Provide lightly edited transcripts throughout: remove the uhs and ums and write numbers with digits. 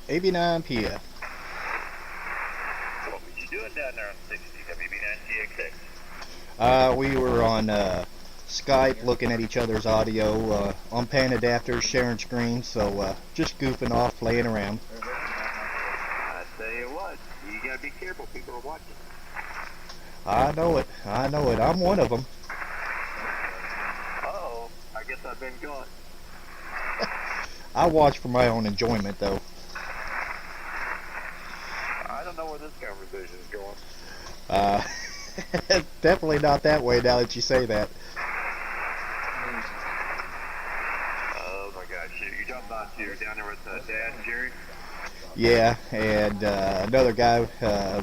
AB9PF. What were you doing down there on 60 WB9GXX? We were on Skype looking at each other's audio on pan adapters, sharing screens, so just goofing off, playing around. I tell you what, you gotta be careful, people are watching. I know it, I'm one of them. Uh-oh, I guess I've been gone. I watch for my own enjoyment, though. I don't know where this conversation is going. Definitely not that way now that you say that. Oh my gosh, you're talking about you're down there with Dad and Jerry? Yeah, and another guy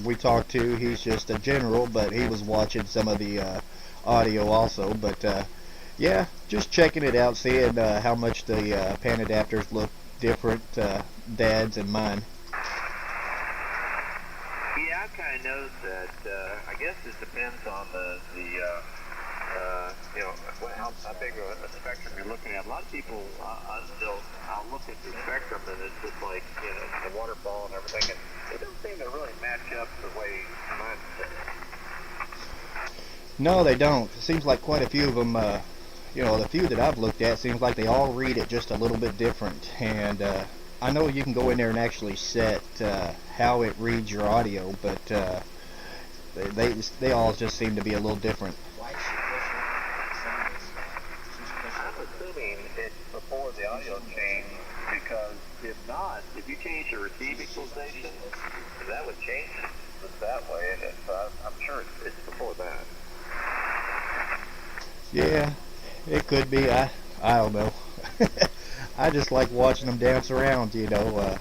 we talked to, he's just a general, but he was watching some of the audio also. But yeah, just checking it out, seeing how much the pan adapters look different, Dad's and mine. Yeah, I kind of noticed that. I guess it depends on the you know, how big of a spectrum you're looking at. A lot of people, I'll look at the spectrum and it's just like, you know, the waterfall and everything, and it doesn't seem to really match up the way mine's set. No, they don't. It seems like quite a few of them, you know, the few that I've looked at, seems like they all read it just a little bit different. And I know you can go in there and actually set how it reads your audio, but they all just seem to be a little different. I'm assuming it's before the audio change, because if not, if you change the receive equalization, that would change it that way, and I'm sure it's before that. Yeah, it could be. I don't know. I just like watching them dance around, you know,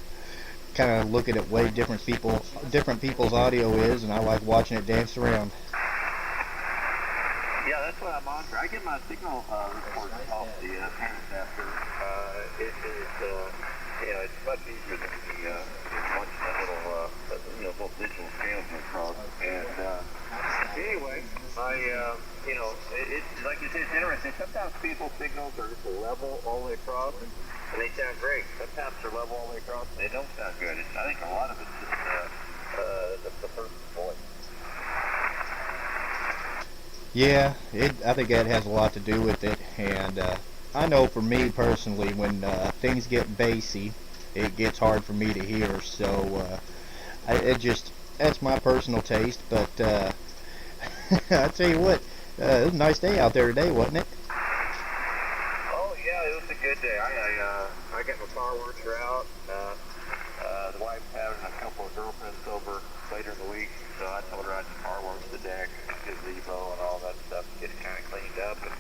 kind of looking at way different people's audio is, and I like watching it dance around. Yeah, that's what I'm on for. I get my signal report off the pan adapter. It is, you know, it's much easier than watching that little, little digital scale go across. And anyway, you know, it's like you said, it's interesting. Sometimes people's signals are just level all the way across, and they sound great. Sometimes they're level all the way across, and they don't sound good. I think a lot of it's just the person's voice. Yeah, I think that has a lot to do with it, and I know for me personally, when things get bassy, it gets hard for me to hear, so that's my personal taste, but I tell you what, it was a nice day out there today, wasn't it? Oh yeah, it was a good day. I got my fireworks out. The wife's having a couple of girlfriends over later in the week, so I told her I'd fireworks the deck, gazebo, and all that stuff, get it kind of cleaned up. And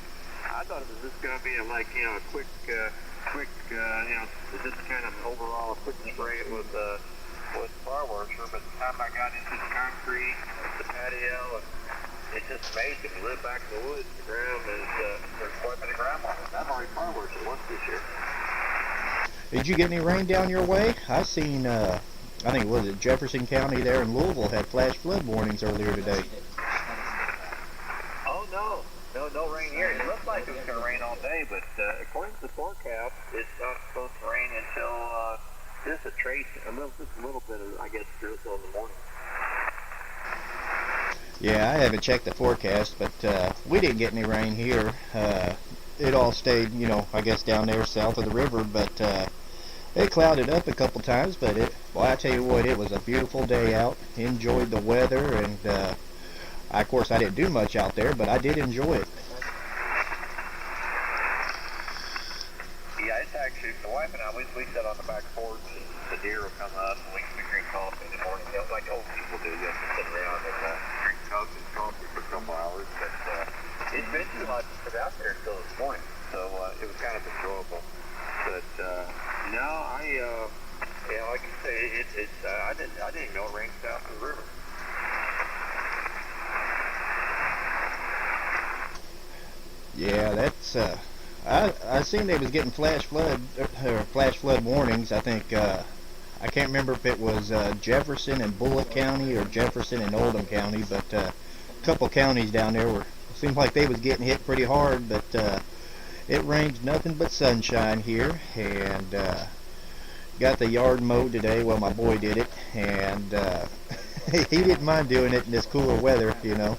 I thought it was just going to be a quick, just kind of overall quick spray with fireworks. But by the time I got into the concrete, the patio, and it's just amazing. You live back in the woods, the ground is there's quite a bit of ground on it. I've already fireworks at once this year. Did you get any rain down your way? I seen, I think, was it Jefferson County there in Louisville had flash flood warnings earlier today. Oh no rain here. It looked like it was going to rain all day, but according to the forecast, it's not supposed to rain until just a little bit of, I guess, drizzle in the morning. Yeah, I haven't checked the forecast, but we didn't get any rain here. It all stayed, you know, I guess down there south of the river, but it clouded up a couple times, but well, I tell you what, it was a beautiful day out. Enjoyed the weather, and of course, I didn't do much out there, but I did enjoy it. Yeah, it's actually, the wife and I, we sit on the back porch, and the deer will come up, and we can drink coffee in the morning. You know, like old people do, you have to sit around and drink coffee for a couple hours, but it's been too hot to sit out there until this morning, so it was kind of enjoyable. But no, yeah, like you say, I didn't know it rained south of the river. Yeah, that's I seen they was getting flash flood warnings. I think I can't remember if it was Jefferson and Bullitt County or Jefferson and Oldham County, but a couple counties down there seemed like they was getting hit pretty hard. But it rained nothing but sunshine here, and got the yard mowed today. Well, my boy did it, and he didn't mind doing it in this cooler weather, you know.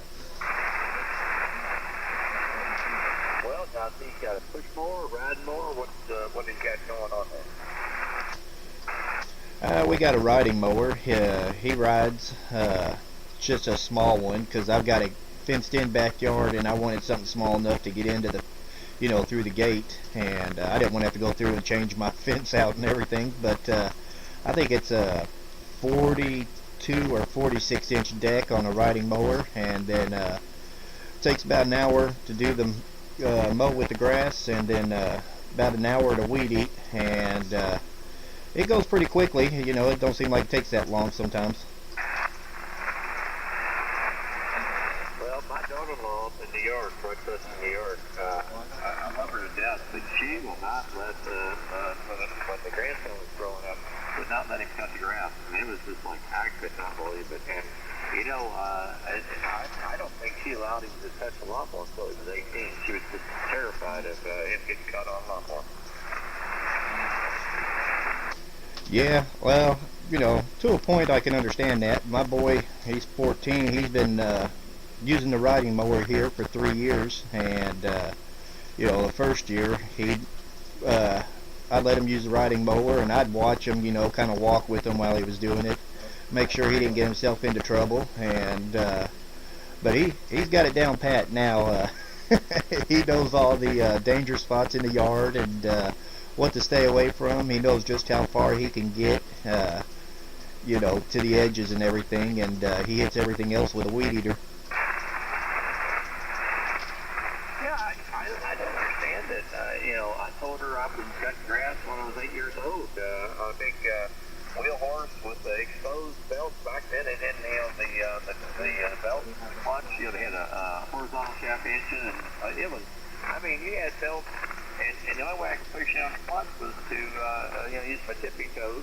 Well, now he's got a push mower, ride mower. What he's got going on there? We got a riding mower. He rides just a small one because I've got a fenced-in backyard, and I wanted something small enough to get into the, you know, through the gate, and I didn't want to have to go through and change my fence out and everything. But I think it's a 42 or 46 inch deck on a riding mower, and then it takes about an hour to do the mow with the grass, and then about an hour to weed eat, and it goes pretty quickly. You know, it don't seem like it takes that long sometimes. Well, my daughter-in-law in New York, right across in New York, I love her to death, but she will not let, when the grandson was growing up, would not let him cut the grass. And it was just like, I could not believe it. And, you know, I don't think she allowed him to touch a lawnmower until he was 18. She was just terrified of him getting cut on a lawnmower. Yeah, well, you know, to a point I can understand that. My boy, he's 14. He's been using the riding mower here for 3 years, and you know, the first year I'd let him use the riding mower, and I'd watch him, you know, kind of walk with him while he was doing it, make sure he didn't get himself into trouble. And but he's got it down pat now. He knows all the danger spots in the yard, and what to stay away from. He knows just how far he can get, you know, to the edges and everything, and he hits everything else with a weed eater. I don't understand it. You know, I told her I was cutting grass when I was 8 years old. A big wheel horse with the exposed belts back then. They didn't have the belts, the clutch. You know, they had a horizontal shaft engine, and it was, I mean, you had belts, and the only way I could push down the clutch was to, you know, use my tippy toes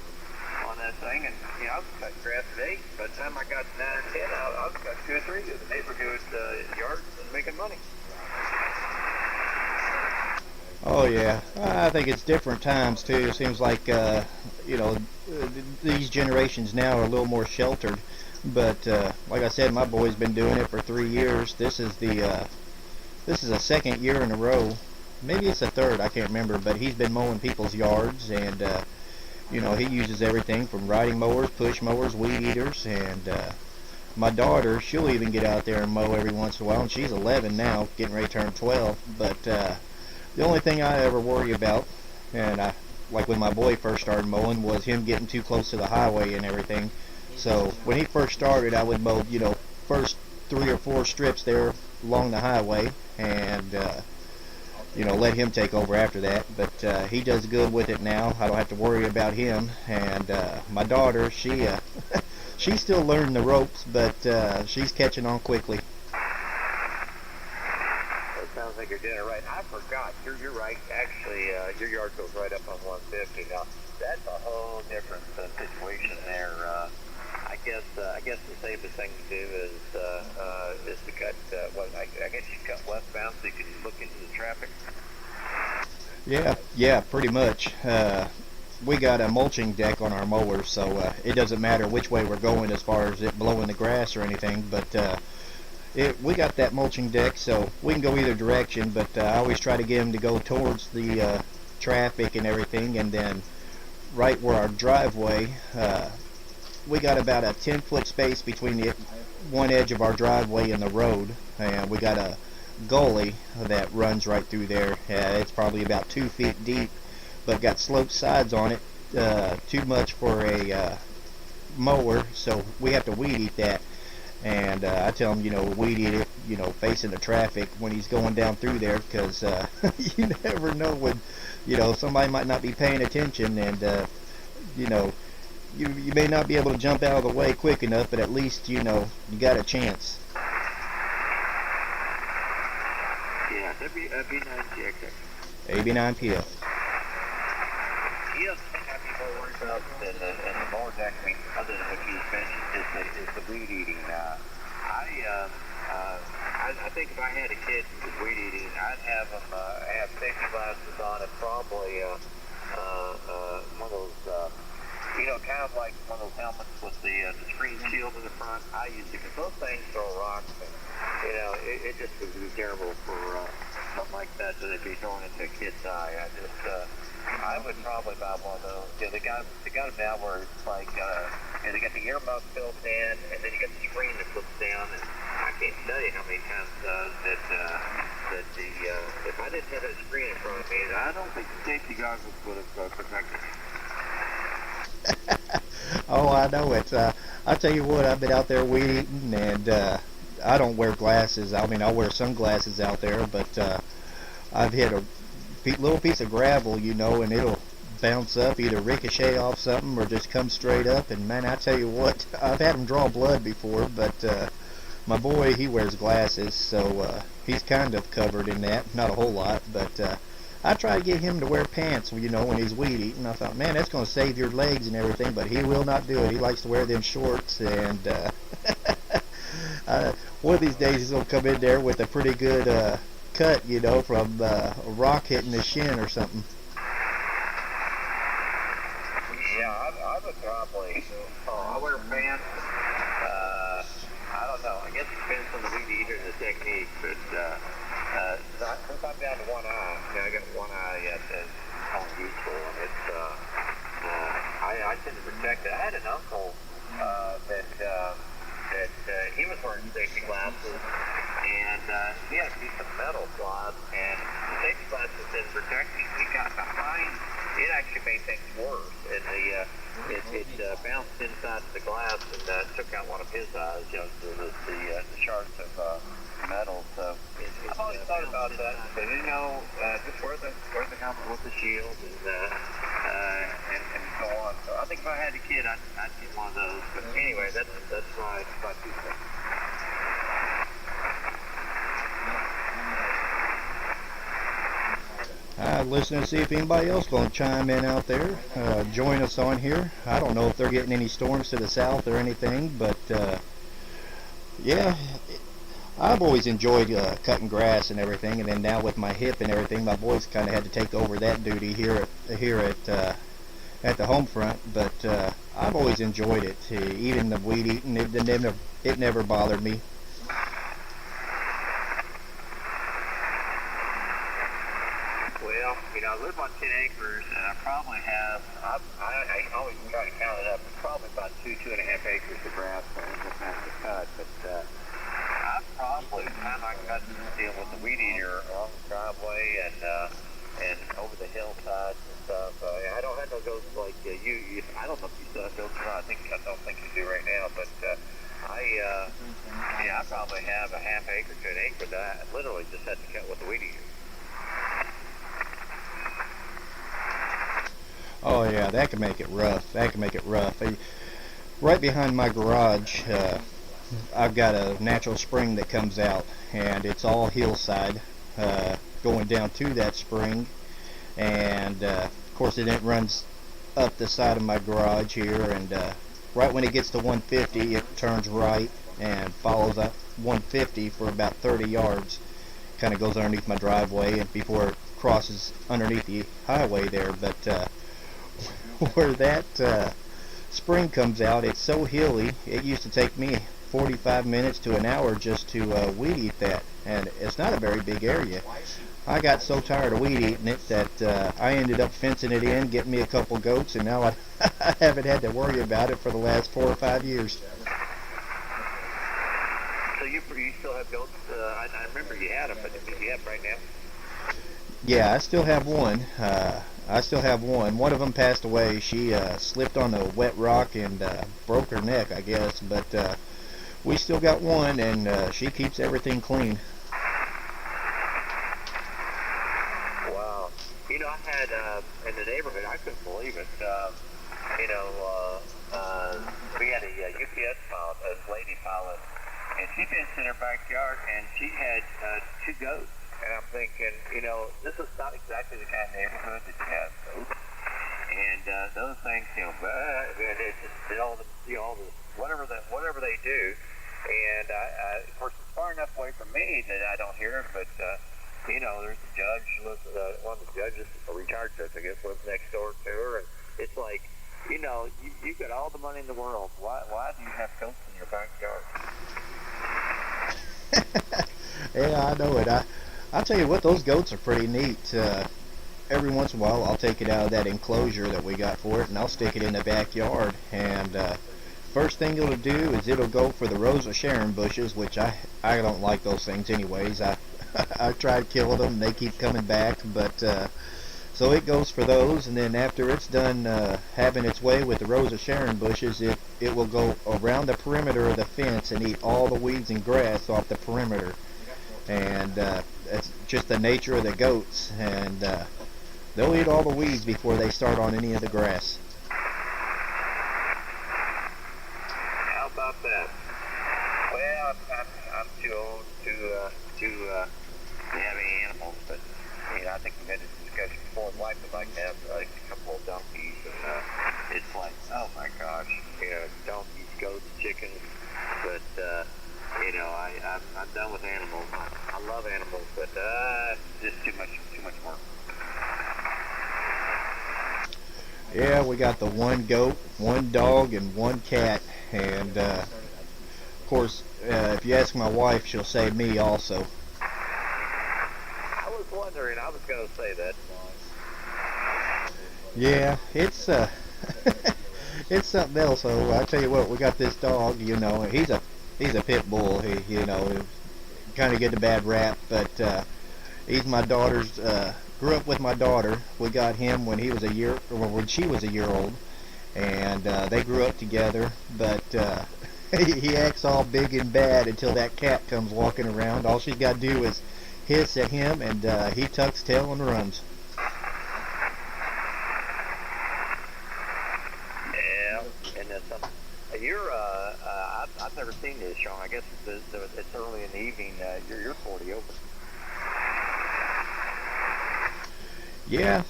on that thing. And, you know, I was cutting grass at 8. By the time I got to 9 or 10, I was cutting 2 or 3 to the neighborhood yards and making money. Oh yeah, I think it's different times too. It seems like you know, these generations now are a little more sheltered. But like I said, my boy's been doing it for 3 years. This is a second year in a row. Maybe it's a third, I can't remember. But he's been mowing people's yards, and you know, he uses everything from riding mowers, push mowers, weed eaters, and my daughter, she'll even get out there and mow every once in a while. And she's 11 now, getting ready to turn 12. But the only thing I ever worry about, and like when my boy first started mowing, was him getting too close to the highway and everything. So when he first started, I would mow, you know, first 3 or 4 strips there along the highway, and you know, let him take over after that. But he does good with it now. I don't have to worry about him. And my daughter, she's still learning the ropes, but she's catching on quickly. Sounds like you're doing it right. I forgot. You're right. Actually, your yard goes right up on 150. Now, that's a whole different situation there. I guess the safest thing to do is to cut. I guess you cut westbound so you can look into the traffic. Yeah, pretty much. We got a mulching deck on our mower, so it doesn't matter which way we're going as far as it blowing the grass or anything. But we got that mulching deck, so we can go either direction, but I always try to get them to go towards the traffic and everything. And then right where our driveway, we got about a 10-foot space between the one edge of our driveway and the road, and we got a gully that runs right through there. It's probably about 2 feet deep, but got sloped sides on it, too much for a mower, so we have to weed eat that. And I tell him, you know, weed eat it, you know, facing the traffic when he's going down through there, because you never know when, you know, somebody might not be paying attention, and you know, you may not be able to jump out of the way quick enough, but at least, you know, you got a chance. Yeah, AB9GXX. AB9PF. The other thing I'd be more worried about than the mower deck, I mean, other than what you just mentioned, is the weed eating. I think if I had a kid who was weed eating, I'd have him have safety glasses on and probably one of those kind of like one of those helmets with the screen shield in the front. I use it because those things throw rocks, and it just would be terrible for something like that they'd be throwing into a kid's eye. I would probably buy one of those. They got them now where it's like, they got the earmuff built in, and then you got the screen that flips down, and I can't tell you how many times that if I didn't have that screen in front of me, I don't think the safety goggles would have protected me. Oh, I know it. I tell you what, I've been out there weed eating, and I don't wear glasses. I mean, I'll wear sunglasses out there, but I've hit a little piece of gravel, and it'll bounce up, either ricochet off something or just come straight up. And man, I tell you what, I've had him draw blood before, but my boy, he wears glasses, so he's kind of covered in that. Not a whole lot, but I try to get him to wear pants, when he's weed eating. I thought, man, that's going to save your legs and everything, but he will not do it. He likes to wear them shorts, and one of these days he's going to come in there with a pretty good cut, from a rock hitting his shin or something. Yeah, I would probably, I wear pants. I don't know. I guess it depends on the weed eater and the technique, but since I'm down to one eye, I got one eye that's only useful, and it's, I tend to protect it. I had an uncle that he was wearing safety glasses, and he had a piece of metal slot, and the safety glasses didn't protect him. He got behind, it actually made things worse, and it bounced inside the glass and took out one of his eyes, the shards of metal. So I've always thought about that. So just wear the helmet with the shield and so on. So I think if I had a kid, I'd get one of those. But anyway, that's my 2 cents. Listening to see if anybody else going to chime in out there, join us on here. I don't know if they're getting any storms to the south or anything, but yeah, I've always enjoyed cutting grass and everything, and then now with my hip and everything, my boys kind of had to take over that duty here at the home front. But I've always enjoyed it. Even the weed eating, it never bothered me. Well, I live on 10 acres, and I probably have, I always try to count it up, it's probably about 2.5 acres of grass that I just have to cut, but I probably, the time I cut, deal with the weed eater along the driveway and over the hillsides and stuff. I don't have no goats like you. I don't know if you still have goats or not. I don't think you do right now, but I probably have a half acre to an acre that I literally just had to cut with the weed eater. Oh yeah, that can make it rough. Right behind my garage, I've got a natural spring that comes out, and it's all hillside going down to that spring, and of course it runs up the side of my garage here, and right when it gets to 150, it turns right and follows up 150 for about 30 yards, kind of goes underneath my driveway and before it crosses underneath the highway there. But where that spring comes out, it's so hilly, it used to take me 45 minutes to an hour just to weed eat that, and it's not a very big area. I got so tired of weed eating it that I ended up fencing it in, getting me a couple goats, and now I haven't had to worry about it for the last 4 or 5 years. So you still have goats? I remember you had them, but do you have them right now? Yeah, I still have one. One of them passed away. She slipped on a wet rock and broke her neck, I guess. But we still got one, and she keeps everything clean. Wow. I had in the neighborhood, I couldn't believe it. We had a UPS pilot, a lady pilot, and she fenced in her backyard, and she had 2 goats. And I'm thinking, this is not exactly the kind of neighborhood that you have goats. And those things, and it just all the whatever they do. And of course, it's far enough away from me that I don't hear it. But there's a judge, one of the judges, a retired judge, I guess, lives next door to her, and it's like You know, you've got all the money in the world. Why do you have goats in your backyard? Yeah, I know it. I'll tell you what, those goats are pretty neat. Every once in a while, I'll take it out of that enclosure that we got for it, and I'll stick it in the backyard. And first thing it'll do is it'll go for the Rose of Sharon bushes, which I don't like those things anyways. I tried killing them, and they keep coming back. But so it goes for those, and then after it's done having its way with the Rose of Sharon bushes, it will go around the perimeter of the fence and eat all the weeds and grass off the perimeter. And that's just the nature of the goats, and they'll eat all the weeds before they start on any of the grass. How about that? Well, I'm too old to have any animals, but you know, I think we've had this discussion before. My wife would like to have like a couple of donkeys, and it's like, oh my gosh, you know, donkeys, goats, chickens, but you know, I'm done with animals. I love animals, but just too much work. Yeah, we got the one goat, one dog, and one cat, and of course, if you ask my wife, she'll say me also. I was wondering, I was going to say that. Yeah, it's it's something else. So I tell you what, we got this dog. You know, he's a pit bull. He, you know, kind of get a bad rap, but he's my daughter's. Grew up with my daughter. We got him when he was a year, or when she was a year old, and they grew up together. But he acts all big and bad until that cat comes walking around. All she's got to do is hiss at him, and he tucks tail and runs. Yeah, and then some. I've never seen this, Sean. I guess it's early in the evening. You're 40 over. Yeah,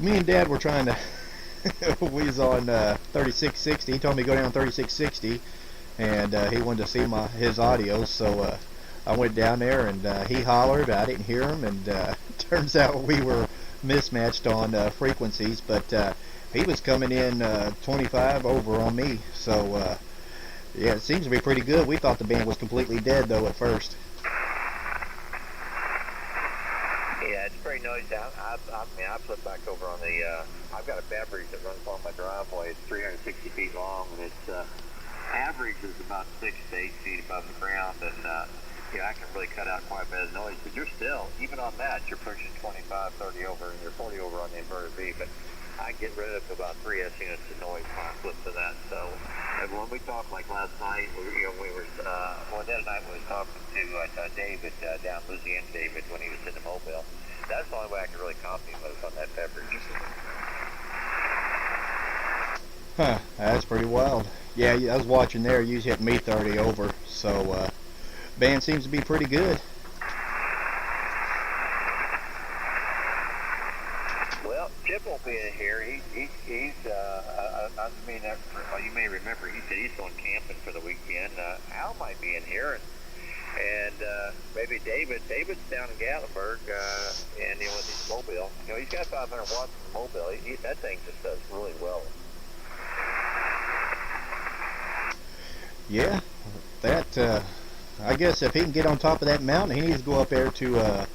me and Dad were trying to. We was on 3660. He told me to go down 3660, and he wanted to see his audio. So I went down there, and he hollered. I didn't hear him, and turns out we were mismatched on frequencies. But he was coming in 25 over on me. So yeah, it seems to be pretty good. We thought the band was completely dead though at first. Yeah, it's pretty noisy. I flip back over on the. I've got a beverage that runs along my driveway. It's 360 feet long, and its average is about 6 to 8 feet above the ground. And you know, I can really cut out quite a bit of noise. But you're still, even on that, you're pushing 25, 30 over, and you're 40 over on the inverter V. But I get rid of about 3 S units of noise when I flip to that. So when we talked like last night, that night we was talking to David down Louisiana, David, when he was in the Mobile. That's the only way I can really copy him was on that beverage. Huh, that's pretty wild. Yeah, I was watching there. You was hitting me 30 over. So band seems to be pretty good. Well, Chip won't be in here. He's I mean, you may remember he said he's going camping for the weekend. Al might be in here, and maybe David's down in Gatlinburg, and you know, with his Mobile. You know, he's got 500 watts in the Mobile. That thing just does really well. Yeah, that I guess if he can get on top of that mountain, he needs to go up there to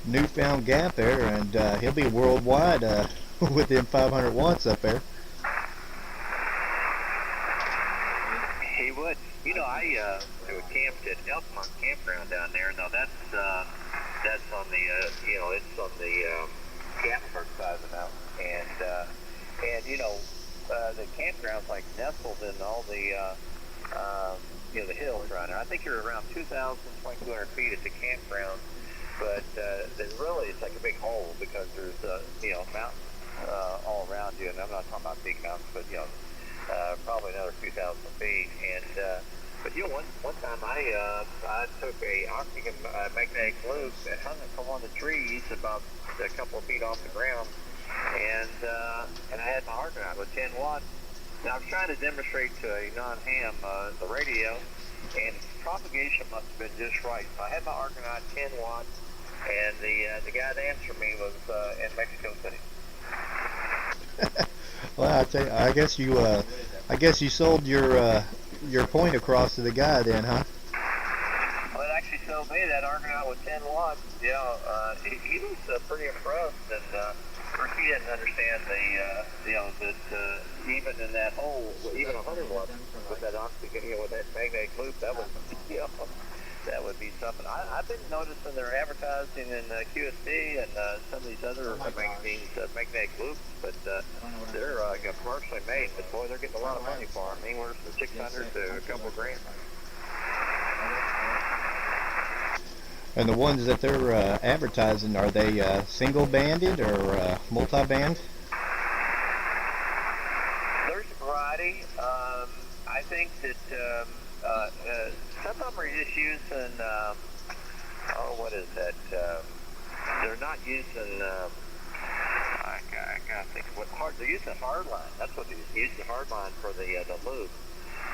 Newfound Gap there, and he'll be worldwide with them 500 watts up there. He would. You know, I camped at Elkmont Campground down there. Now that's on the it's on the Gatlinburg side of the mountain, and you know, the campground's like nestled in all the the hills around there. I think you're around 2,200 feet at the campground, but really it's like a big hole because there's mountains all around you, and I'm not talking about big mountains, but probably another 2,000 feet. And but you know, one time I took a oxygen magnetic loop and hung it from one of the trees about a couple of feet off the ground, and I had my Argonaut with 10 watts. Now I was trying to demonstrate to a non-ham the radio, and propagation must have been just right. So I had my Argonaut 10 watts, and the guy that answered me was in Mexico City. Well, I tell you, I guess you sold your point across to the guy then, huh? Well, it actually told me that Argonaut with 10 watts. You know, he was pretty impressed, and of course he didn't understand the, you know, that even in that hole, even 100 watts with that oxygen, you know, with that magnetic loop, that was, you know, that would be something. I've been noticing their advertising in QSD and some of these other magazines, magnetic loops, but they're commercially made. But boy, they're getting a lot of money for them, anywhere from 600 to a couple grand. And the ones that they're advertising, are they single-banded or multi-band? There's a variety. I think that some of them are just using, oh, what is that? They're not using, I gotta think of what hard, they're using hardline. That's what they're using, hardline for the loop,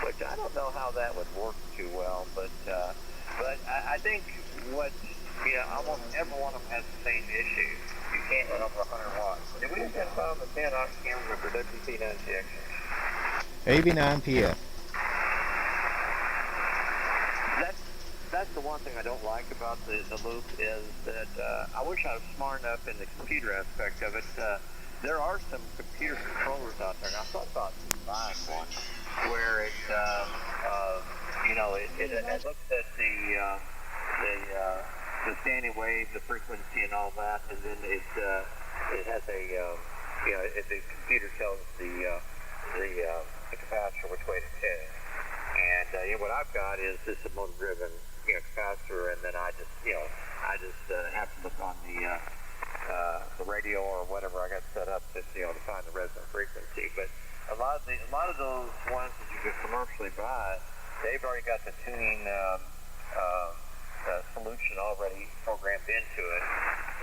which I don't know how that would work too well, but I think what, you know, almost every one of them has the same issue. You can't run over 100 watts. Did we just have found the 10 octane for WB9GXX? AB9PF. That's the one thing I don't like about the loop is that I wish I was smart enough in the computer aspect of it. There are some computer controllers out there, and I thought about buying one where it, you know, it looks at the standing wave, the frequency, and all that, and then it has a, you know, the computer tells the capacitor which way to tune. And you know, what I've got is this motor-driven, you know, capacitor, and then I just have to look on the radio or whatever I got set up to, you know, to find the resonant frequency. But a lot of those ones that you could commercially buy, they've already got the tuning solution already programmed into it,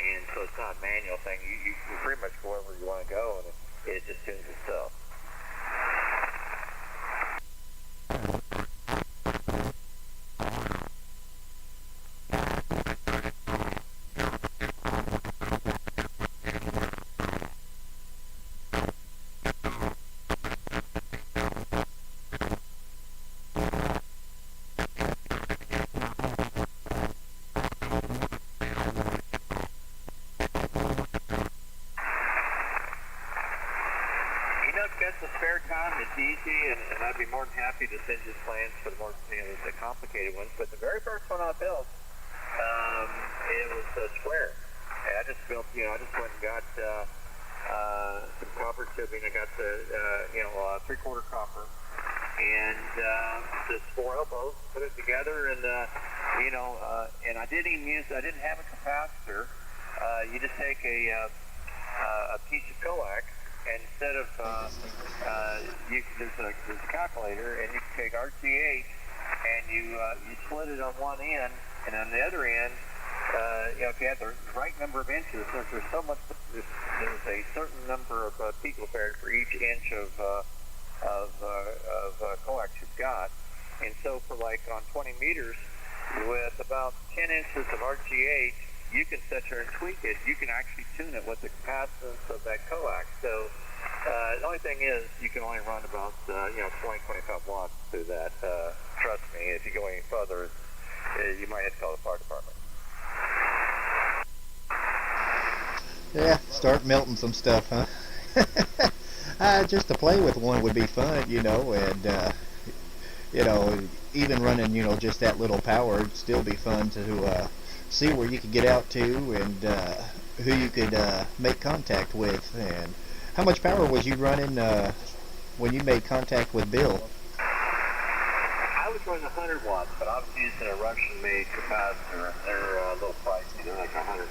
and so it's not a manual thing. You can pretty much go wherever you want to go, and it just tunes itself. Got the spare time, it's easy, and I'd be more than happy to send you plans for the more, you know, the complicated ones. But the very first one I built, it was square. And I just built, you know, I just went and got some copper tubing. I got the, you know, 3/4 copper, and just 4 elbows, put it together, and you know, and I didn't have a capacitor. You just take a piece of coax. And instead of, there's a calculator, and you can take RGH, and you split it on one end, and on the other end, you know, if you have the right number of inches, since there's so much, there's a certain number of picofarad for each inch of coax you've got, and so for like on 20 meters, with about 10 inches of RGH, you can sit there and tweak it. You can actually tune it with the capacitance of that coax. So the only thing is, you can only run about 20-25 watts through that. Trust me, if you go any further, you might have to call the fire department. Yeah, start melting some stuff, huh? Just to play with one would be fun, you know, and you know, even running, you know, just that little power, it'd still be fun to see where you could get out to, and who you could make contact with. And how much power was you running when you made contact with Bill? I was running 100 watts, but I was using a Russian-made capacitor, and they're a little pricey. They're like $150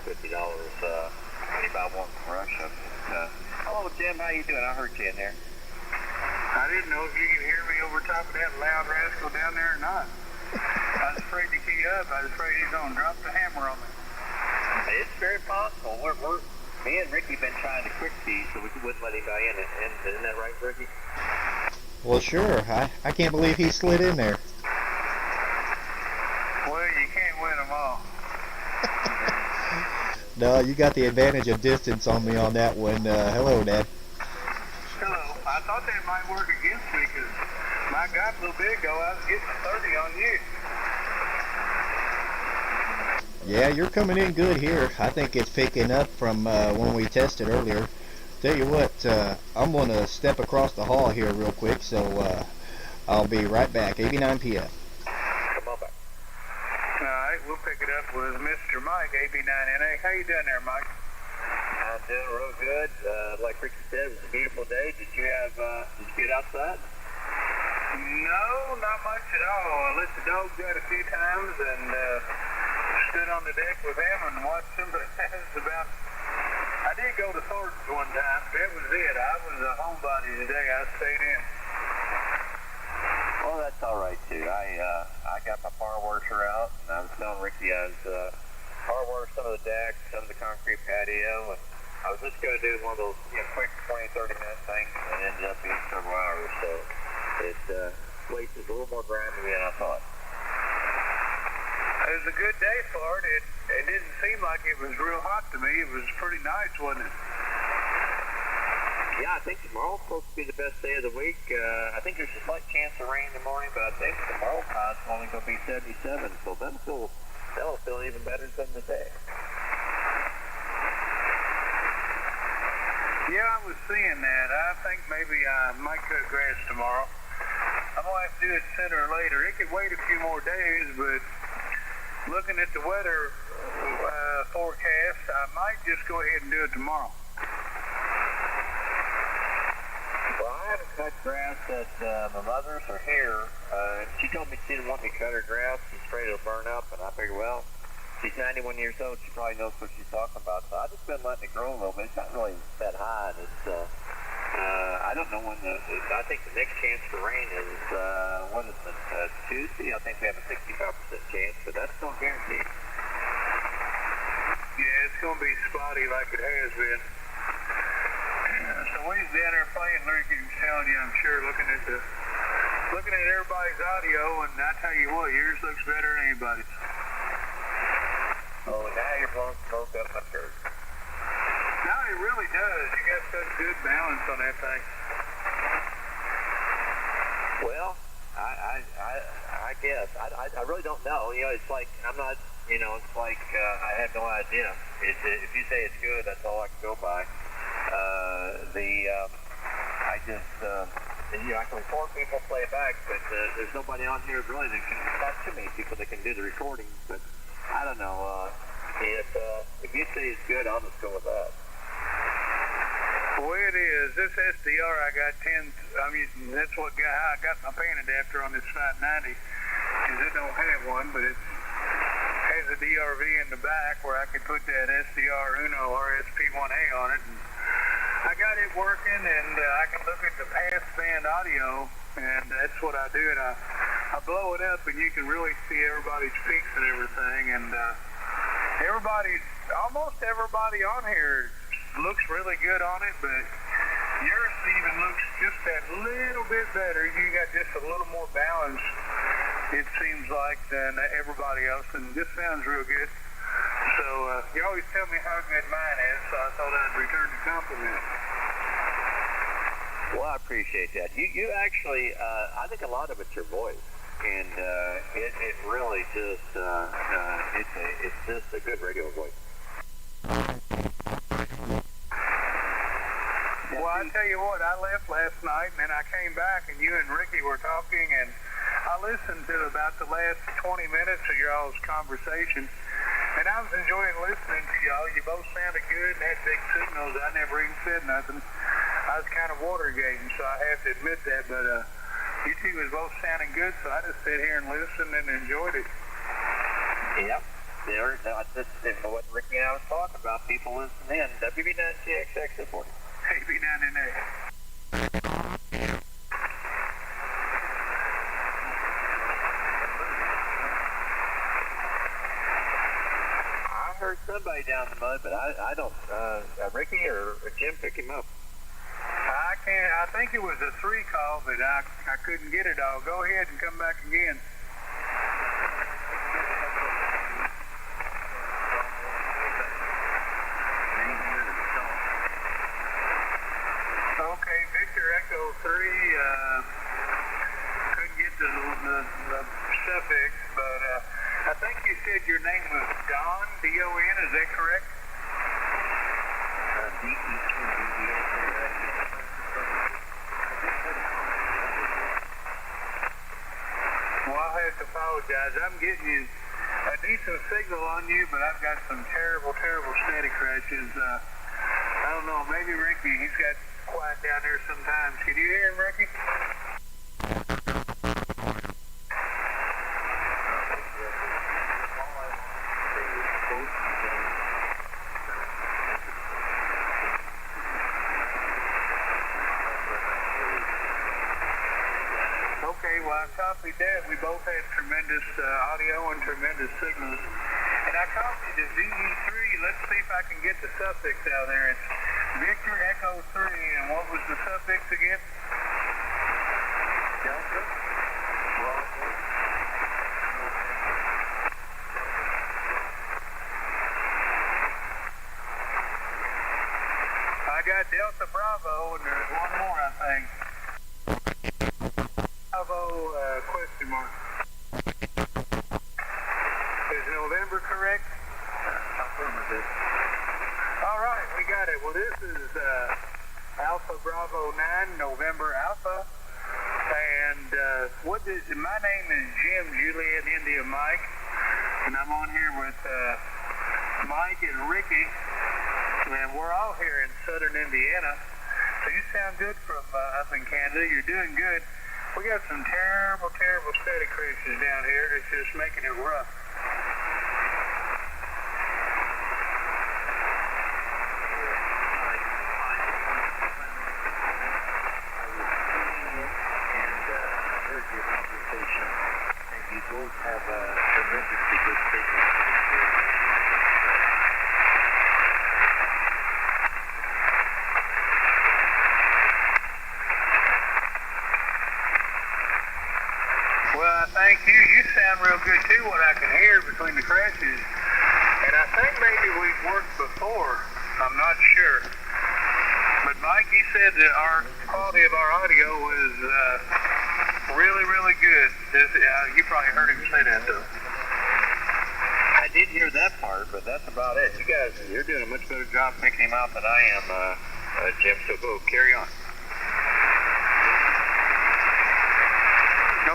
when you buy one from Russia. Hello, Jim. How you doing? I heard you in there. I didn't know if you could hear me over top of that loud rascal down there or not. I was afraid to key up. I was afraid he's going to drop the hammer on me. It's very possible. Me and Ricky been trying to quick key so we wouldn't let anybody in. Isn't that right, Ricky? Well, sure. I can't believe he slid in there. Well, you can't win them all. No, you got the advantage of distance on me on that one. Hello, Dad. Hello. thought that might work against me because my God, a little bit ago I was getting 30 on you. Yeah, you're coming in good here. I think it's picking up from when we tested earlier. Tell you what, I'm going to step across the hall here real quick, so I'll be right back. AB9PF. Come on back. All right, we'll pick it up with Mr. Mike, AB9NA. How you doing there, Mike? I'm doing real good. Like Ricky said, it was a beautiful day. Did you get outside? No, not much at all. I let the dogs out a few times and stood on the deck with them and watched them. But that's about. I did go to Thornton's one time. That was it. I was a homebody today. I stayed in. Well, that's all right too. I got my power washer out, and I was telling Ricky I was power washed some of the decks, some of the concrete patio, and I was just going to do one of those quick 20-30-minute things, and it ended up being several hours. So it wasted a little more grinding than I thought. It was a good day for it. It didn't seem like it was real hot to me. It was pretty nice, wasn't it? Yeah, I think tomorrow's supposed to be the best day of the week. I think there's a slight chance of rain in the morning, but I think tomorrow's high is only going to be 77, so that'll feel even better than the day. Yeah, I was seeing that. I think maybe I might cut grass tomorrow. I'm going to have to do it sooner or later. It could wait a few more days, but looking at the weather forecast, I might just go ahead and do it tomorrow. Well, I haven't cut grass that my mother's are here. She told me she didn't want me to cut her grass. She's afraid it'll burn up, and I figured, well, she's 91 years old. She probably knows what she's talking about. So I've just been letting it grow a little bit. It's not really that high. And it's, I don't know when I think the next chance for rain is, what is it, Tuesday? I think we have a 65% chance, but that's no guarantee. Yeah, it's going to be spotty like it has been. So we was down there playing, Ricky was telling you, I'm sure, looking at everybody's audio, and I tell you what, yours looks better than anybody's. Oh, now you're blowing smoke up my shirt. No, it really does. You got such good balance on that thing. Well, I guess. I really don't know. You know, it's like, I'm not, it's like, I have no idea. If you say it's good, that's all I can go by. I can record people, play it back, but there's nobody on here really that can, not too many people that can do the recording, but I don't know. If you say it's good, I'll just go with that. Boy, it is. This SDR I got 10, that's what how I got my pan adapter on this 590, because it don't have one, but it has a DRV in the back where I can put that SDR Uno RSP1A on it. And I got it working, and I can look at the passband audio, and that's what I do. And I blow it up, and you can really see everybody's peaks and everything. And almost everybody on here looks really good on it, but yours even looks just that little bit better. You got just a little more balance, it seems like, than everybody else, and this sounds real good. So you always tell me how good mine is, so I thought I'd return the compliment. Well, I appreciate that. You actually, I think a lot of it's your voice, and it really just, it's just a good radio voice. Well, I tell you what, I left last night, and then I came back, and you and Ricky were talking, and I listened to about the last 20 minutes of your all's conversation, and I was enjoying listening to y'all. You both sounded good and had big signals. I never even said nothing. I was kind of water gating, so I have to admit that, but you two was both sounding good, so I just sat here and listened and enjoyed it. Yep. What Ricky and I was talking about, people listening in. WB9GXX reporting. AB9NA. I heard somebody down the mud, but I don't, Ricky or Jim pick him up. I think it was a 3 call, but I couldn't get it all. Go ahead and come back again. Okay, Victor Echo couldn't get the suffix, but I think you said your name was Don, D-O-N, is that correct? Well, I have to apologize. I'm getting you a decent signal on you, but I've got some terrible steady crashes. I don't know, maybe Ricky, he's got quiet down there sometimes. Can you hear him, Ricky? Okay, well, I copied that. We both had tremendous audio and tremendous signals. And I copied the VE3. Let's see if I can get the suffix out there. It's Victor Echo 3. And what was the suffix again? Delta. I got Delta Bravo, and there's one more, I think. Bravo, question mark. Is November correct? Affirmative. All right, we got it. Well, this is Alpha Bravo 9, November Alpha. And my name is Jim, Juliet India Mike. And I'm on here with Mike and Ricky. And we're all here in southern Indiana. So you sound good from up in Canada. You're doing good. We got some terrible steady crashes down here. It's just making it rough. You both have a tremendously good signal. Well, thank you. You sound real good too, what I can hear between the crashes. And I think maybe we've worked before. I'm not sure. But Mike, he said that our quality of our audio was really good. You probably heard him say that though. I did hear that part, but that's about it. You guys, you're doing a much better job picking him out than I am, Jim. So go, carry on.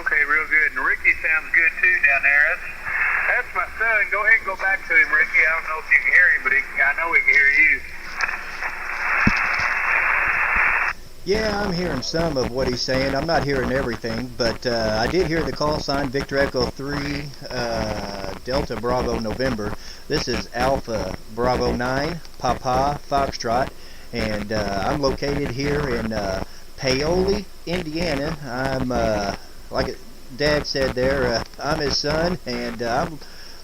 Okay, real good. And Ricky sounds good too down there. That's my son. Go ahead and go back to him, Ricky. I don't know if you can hear him, but I know he can hear you. Yeah, I'm hearing some of what he's saying. I'm not hearing everything, but I did hear the call sign Victor Echo 3, Delta Bravo November. This is Alpha Bravo 9, Papa Foxtrot, and I'm located here in Paoli, Indiana. I'm, like Dad said there, I'm his son, and I'm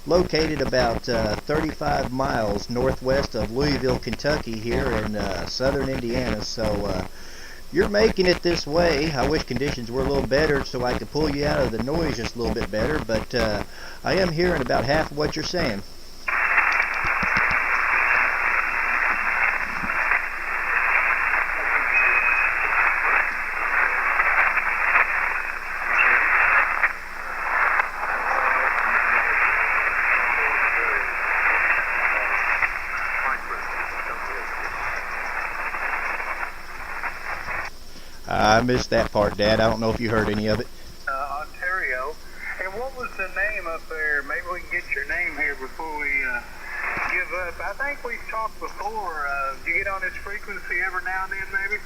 located about 35 miles northwest of Louisville, Kentucky here in southern Indiana. So you're making it this way. I wish conditions were a little better so I could pull you out of the noise just a little bit better, but I am hearing about half of what you're saying. I missed that part, Dad. I don't know if you heard any of it. Ontario. And what was the name up there? Maybe we can get your name here before we give up. I think we've talked before. Do you get on this frequency every now and then, maybe?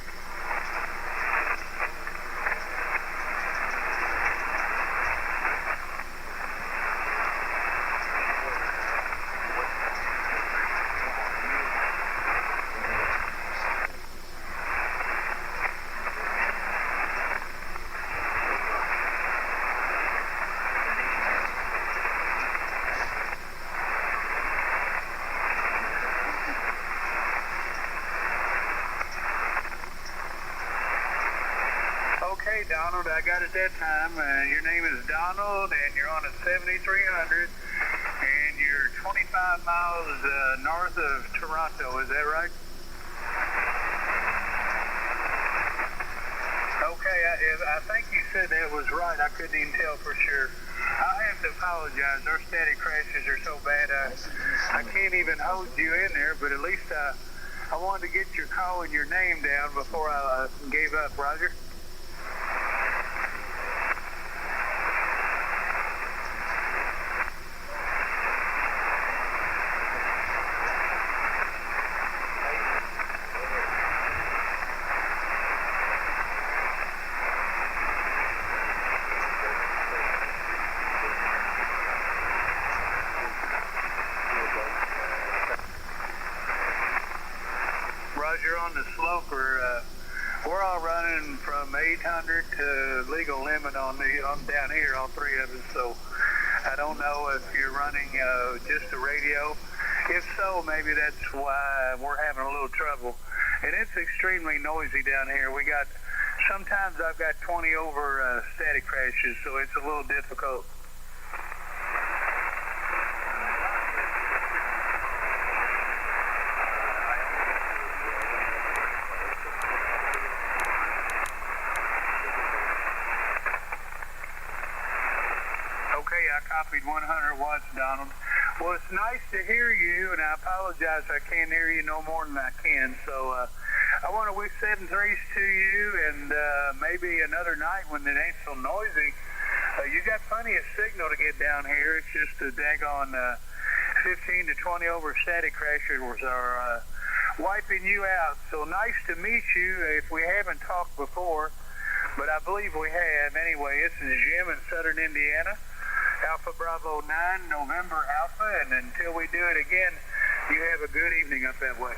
Okay, Donald, I got it that time. Your name is Donald, and you're on a 7300, and you're 25 miles north of Toronto. Is that right? Okay, I think you said that was right. I couldn't even tell for sure. I have to apologize. Our static crashes are so bad. I can't even hold you in there, but at least I wanted to get your call and your name down before I gave up, Roger. Roger, on the sloper, we're all running from 800 to legal limit on down here, all three of us. So I don't know if you're running just a radio. If so, maybe that's why we're having a little trouble. And it's extremely noisy down here. Sometimes I've got 20 over static crashes, so it's a little difficult. Okay, I copied 100 watts, Donald. Well, it's nice to hear you, and I apologize I can't hear you no more than I can. So I want to wish 7 threes to you, and maybe another night when it ain't so noisy. You got plenty of signal to get down here. It's just a daggone 15 to 20 over static crashers are wiping you out. So nice to meet you if we haven't talked before, but I believe we have. Anyway, this is Jim in Southern Indiana. Alpha Bravo 9, November Alpha, and until we do it again, you have a good evening up that way.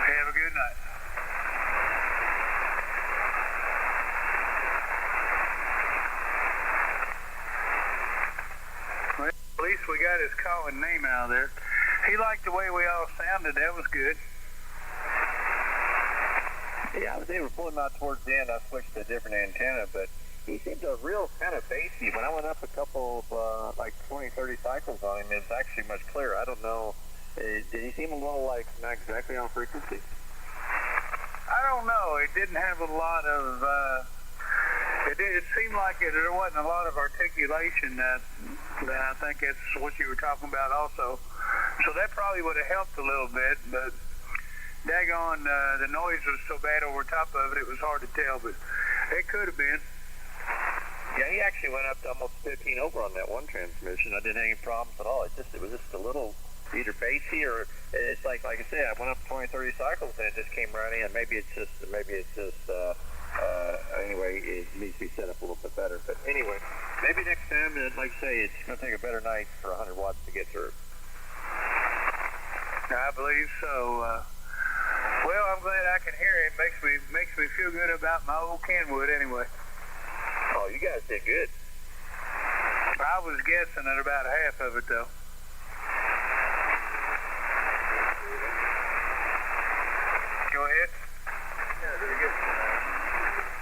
Have a good night. At least we got his call and name out of there. He liked the way we all sounded. That was good. Yeah, I was able to pull him out towards the end. I switched to a different antenna, but he seemed a real kind of bassy. When I went up a couple of like 20, 30 cycles on him, it was actually much clearer. I don't know. Did he seem a little like not exactly on frequency? I don't know. It didn't have a lot of, it seemed like there wasn't a lot of articulation that I think that's what you were talking about also. So that probably would have helped a little bit, but daggone, the noise was so bad over top of it, it was hard to tell, but it could have been. Yeah, he actually went up to almost 15 over on that one transmission. I didn't have any problems at all. It was just a little either bassy or it's like I said, I went up 20, 30 cycles and it just came right in. Maybe it's just anyway, it needs to be set up a little bit better. But anyway, maybe next time, like I say, it's going to take a better night for 100 watts to get through. I believe so. Well, I'm glad I can hear it. Makes me feel good about my old Kenwood anyway. Oh, you guys did good. I was guessing at about half of it though. Go ahead. Yeah, very good.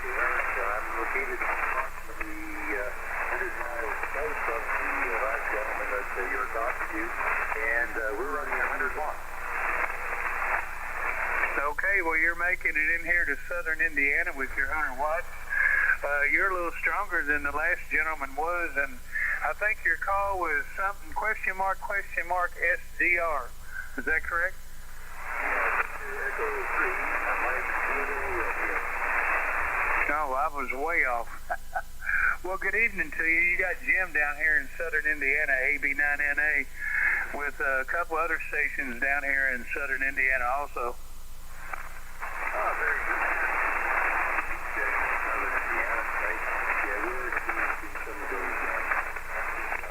I'm located approximately 100 miles south of the last gentleman that you were talking to, and we're running 100 watts. Okay, well you're making it in here to Southern Indiana with your 100 watts. You're a little stronger than the last gentleman was, and I think your call was something question mark SDR. Is that correct? No, I was way off. Well, good evening to you. You got Jim down here in Southern Indiana, AB9NA, with a couple other stations down here in Southern Indiana also. Oh, very good. Southern Indiana, right? Yeah, we were seeing some of those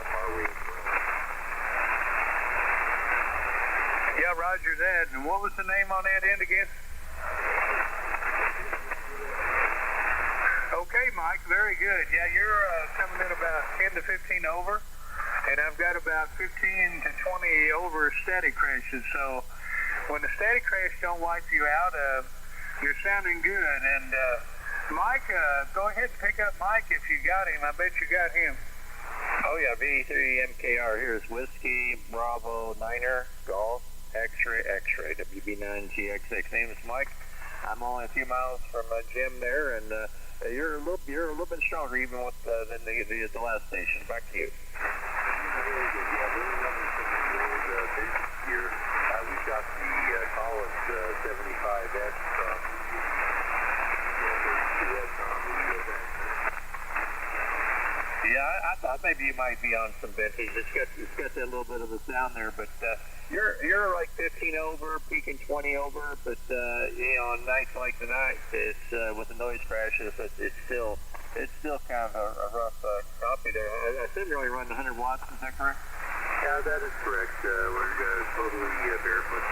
far away. Yeah, roger that. And what was the name on that end again? Okay, Mike, very good. Yeah, you're coming in about 10 to 15 over, and I've got about 15 to 20 over static crashes. So when the static crash don't wipe you out, you're sounding good. And Mike, go ahead and pick up Mike if you got him. I bet you got him. Oh yeah, VE3MKR. Here's Whiskey Bravo Niner Golf X-Ray X-Ray WB9GXX. Name is Mike. I'm only a few miles from Jim there, and you're a little bit stronger even with than the last station. Back to you. Here, we got the Collins 75S from yeah, I thought maybe you might be on some vintage. It's got that little bit of a sound there, but you're like 15 over, peaking 20 over, but you know, on nights like tonight, it's with the noise crashes, it's still kind of a rough copy there. I assume you're only running 100 watts. Is that correct? Yeah, that is correct. We're totally barefoot.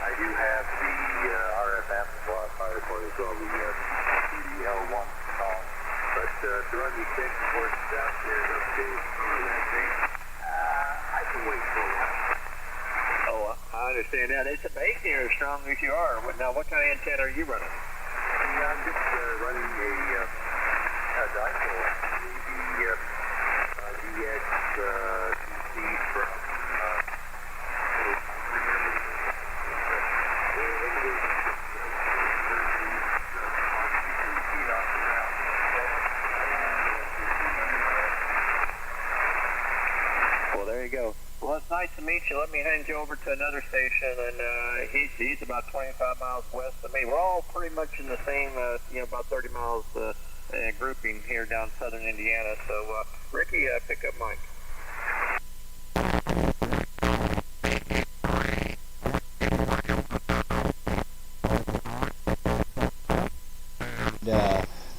I do have the RF amplifier for as well, the L1 column. But to run the extension ports downstairs, upstairs, that thing, I can wait for a while. Oh, I understand that. It's amazing you're as strong as you are. Now, what kind of antenna are you running? I'm just running a dipole, the DX2C from Well, there you go. Well, it's nice to meet you. Let me hand you over to another station, and he's about 25 miles west of me. We're all pretty much in the same, you know, about 30 miles grouping here down southern Indiana. So, Ricky, pick up Mike.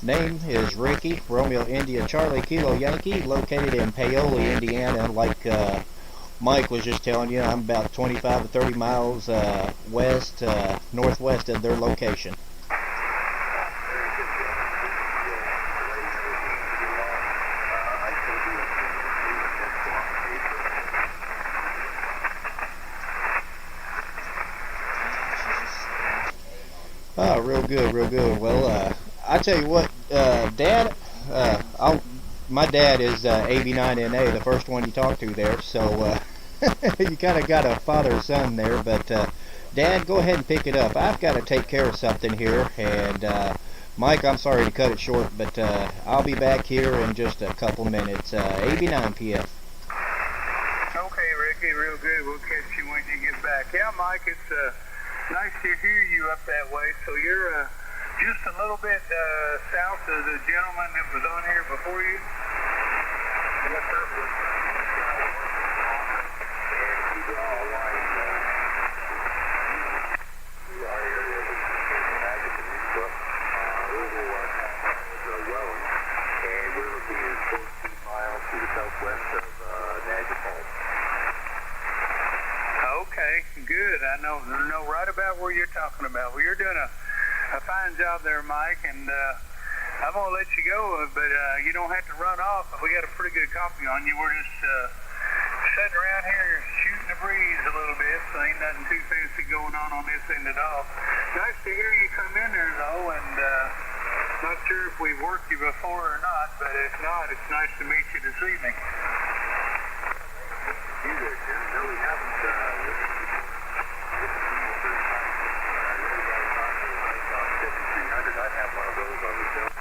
Name is Ricky, Romeo India Charlie Kilo Yankee, located in Paoli, Indiana. Like Mike was just telling you, I'm about 25 to 30 miles west, northwest of their location. Oh, real good, real good. Well, I tell you what, Dad, my dad is AB9NA, the first one you talked to there, so you kind of got a father-son there, but Dad, go ahead and pick it up. I've got to take care of something here, and Mike, I'm sorry to cut it short, but I'll be back here in just a couple minutes. AB9PF. Okay, Ricky, real good. We'll catch you when you get back. Yeah, Mike, it's nice to hear you up that way. So you're just a little bit south of the gentleman that was on here before you? Yes, sir. And he's all white. And we're looking at 14 miles to the southwest of Niagara Falls. Okay, good. I know right about where you're talking about. Well, you're doing a fine job there, Mike, and I'm going to let you go, but you don't have to run off. We got a pretty good copy on you. We're just sitting around here shooting the breeze a little bit, so ain't nothing too fancy going on this end at all. Nice to hear you come in there, though, and not sure if we've worked you before or not, but if not, it's nice to meet you this evening. You there, Jim? No, we haven't. I have one of those on the shelf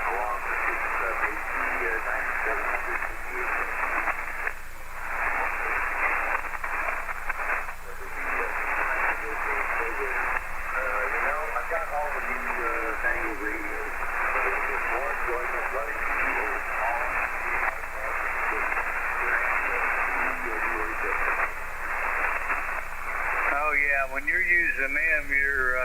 along with this AB9NA You know, I've got all the new tangled radios, but it's just more enjoyment running these Oh yeah, when you're using them, you're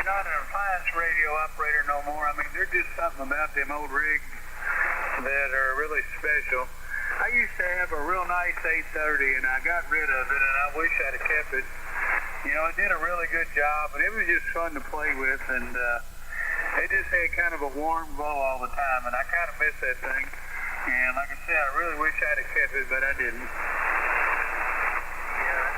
not an appliance radio operator no more. I mean, there's just something about them old rigs that are really special. I used to have a real nice 830, and I got rid of it, and I wish I'd have kept it. You know, it did a really good job, and it was just fun to play with, and it just had kind of a warm glow all the time, and I kind of miss that thing. And like I said, I really wish I'd have kept it, but I didn't. Yeah.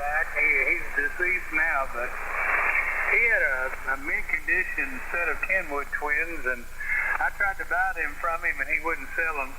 back. He's deceased now, but he had a mint-condition set of Kenwood twins, and I tried to buy them from him, and he wouldn't sell them.